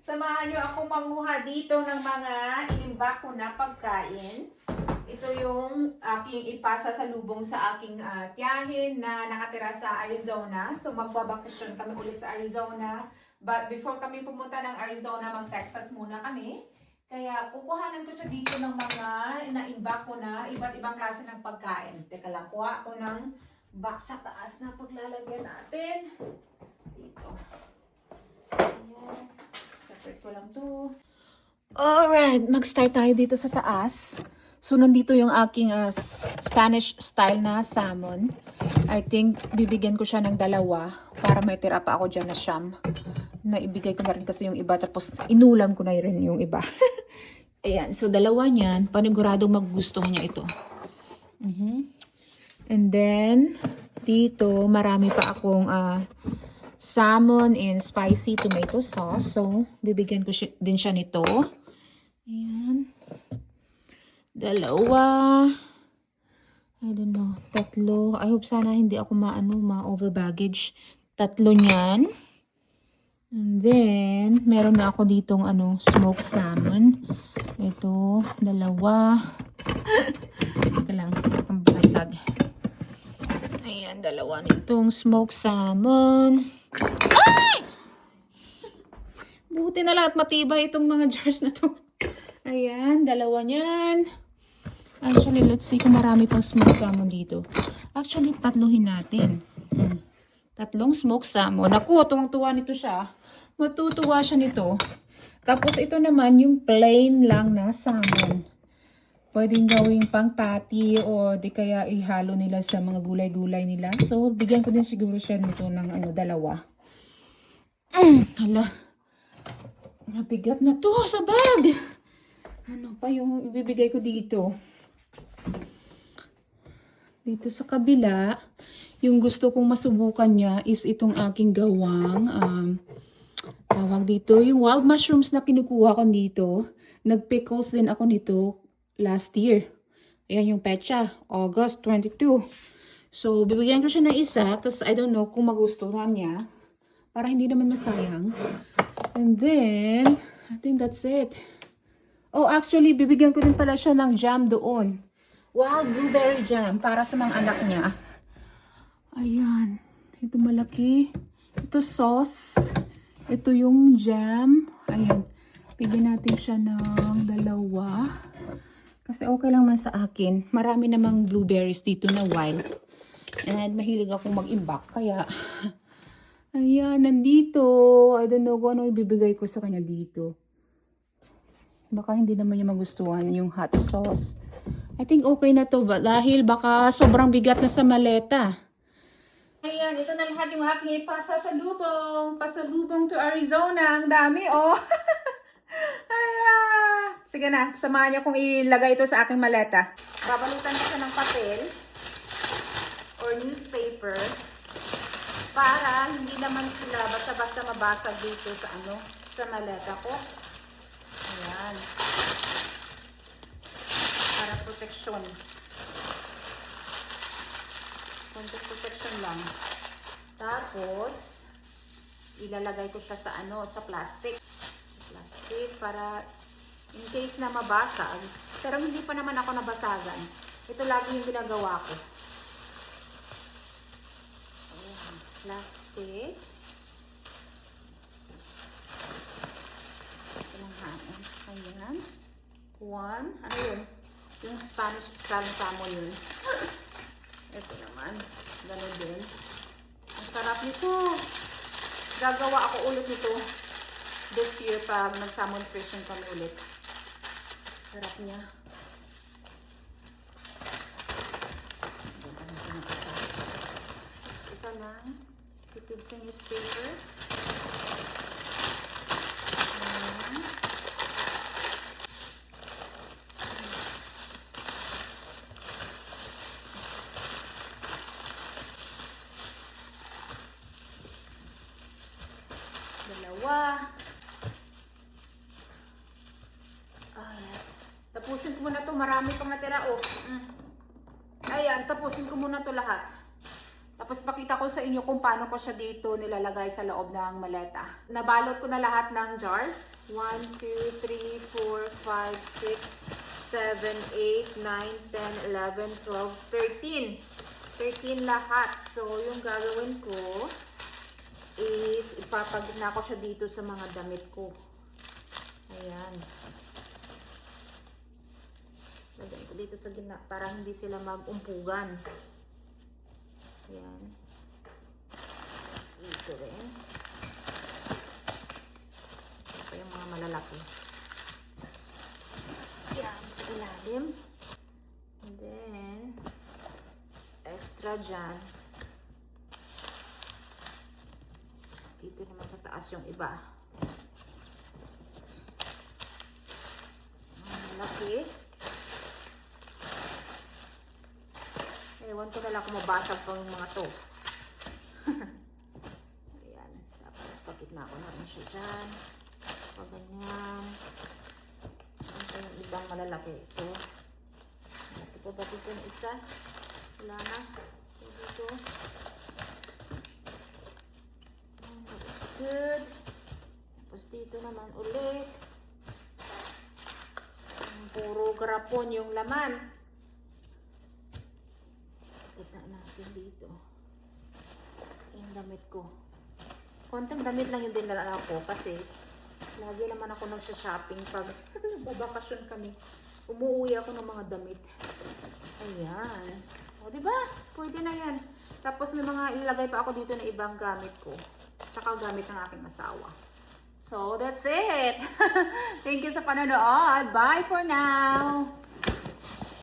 Samahan nyo ako manguha dito ng mga inimbak ko na pagkain. Ito yung aking ipasa sa lubong sa aking tiyahin na nakatira sa Arizona. So magbabakasyon kami ulit sa Arizona. But before kami pumunta ng Arizona, mag-Texas muna kami. Kaya kukuhanan ko siya dito ng mga naimbak ko na iba't ibang klase ng pagkain. Teka lang, kuha ko ng box sa taas na paglalagyan natin. Dito. Ayan. Separate ko lang to. Alright, mag-start tayo dito sa taas. So, nandito yung aking Spanish style na salmon. I think, bibigyan ko siya ng 2 para may tira pa ako dyan na siyam. Naibigay ko na rin kasi yung iba, tapos inulam ko na rin yung iba. Ayan, so 2 niyan, paniguradong magugustuhan niya ito. And then, dito, marami pa akong salmon and spicy tomato sauce. So, bibigyan ko din siya nito. Ayan. 2. I don't know. 3. I hope sana hindi ako ma-over baggage. 3 niyan. And then, meron na ako ditong smoked salmon. Ito, 2. Ito lang, ang basag. Ayan, 2 nitong smoked salmon. Ay! Buti na lahat matibay itong mga jars na to. Ayan, 2 niyan. Actually, let's see kung marami pang smoked salmon dito. Actually, 3 natin. 3 smoked salmon. Naku, tuwang-tuwa nito siya. Matutuwa siya nito. Tapos ito naman yung plain lang na salmon. Pwedeng gawing pang patty o di kaya ihalo nila sa mga gulay-gulay nila. So, bigyan ko din siguro siya nito ng 2. Hala. Nabigat na to sa bag. Ano pa yung ibibigay ko dito? Dito sa kabila, yung gusto kong masubukan niya is itong aking gawang, tawag dito, yung wild mushrooms na kinukuha ko dito. Nag-pickles din ako nito last year. Ayan yung petsa, August 22. So, bibigyan ko siya ng 1 kasi I don't know kung magustuhan niya. Para hindi naman masayang. And then, I think that's it. Oh, actually, bibigyan ko din pala siya ng jam doon. Wild blueberry jam para sa mga anak niya. Ayan. Ito malaki. Ito sauce. Ito yung jam. Ayan. Bigyan natin siya ng 2. Kasi okay lang man sa akin. Marami namang blueberries dito na wild. And mahilig akong mag-imbak. Kaya, ayan, nandito. I don't know kung ano ibibigay ko sa kanya dito. Baka hindi naman niya magustuhan yung hot sauce. I think okay na to dahil baka sobrang bigat na sa maleta. Ayan, ito na lahat yung aking ipasa sa lubong. Pasalubong to Arizona. Ang dami, oh. Ayan. Sige na, samahan niyo kung ilagay ito sa aking maleta. Babalutan ko siya ng papel or newspaper para hindi naman sila basta-basta mabasag dito sa maleta ko. Ayan. Para protection. Konting protection lang. Tapos, ilalagay ko siya sa plastic. Plastic para in case na mabasag. Pero hindi pa naman ako nabasagan. Ito lagi yung ginagawa ko. Ayan. Plastic. Ito lang hain. Ayan. 1. Ano yun? Yung Spanish style salmon yun. Ito naman. Ganun din. Ang sarap nito. Gagawa ako ulit nito this year pag nag-salmon fishing kami ulit. Sarap niya. Isa lang. Tipid sa newspaper. Tapusin ko muna to. Marami pang natira. Oh. Ayan, tapusin ko muna to lahat. Tapos pakita ko sa inyo kung paano ko siya dito nilalagay sa loob ng maleta. Nabalot ko na lahat ng jars. 1, 2, 3, 4, 5, 6, 7, 8, 9, 10, 11, 12, 13. 13 lahat. So, yung gagawin ko is ipapagna ko siya dito sa mga damit ko. Ayan. Lagyan ko dito sa gitna para hindi sila mag-umpugan. Ayan. Dito rin. Ito yung mga malalaki. Ayan, sa ilalim. And then, extra dyan. Dito naman sa taas yung iba. Malaki. Ewan ko na lang kung mabasag pang mga to. Ayan. Tapos, pagkitna ko na rin siya dyan. Pag ganyan. Ito yung ibang malalaki. Ito. Ito pa ba dito yung isa? Wala na. Ito dito. That's good. Tapos dito naman ulit. Puro garapon yung laman. Kita natin dito. Yung damit ko. Konting damit lang yung dinala ko kasi lagi naman ako nagsha-shopping pag babakasyon kami. Umuwi ako ng mga damit. Ayan. O, diba? Pwede na yan. Tapos may mga ilalagay pa ako dito na ibang gamit ko. Tsaka gamit ng aking asawa. So, that's it. Thank you sa panonood. Bye for now.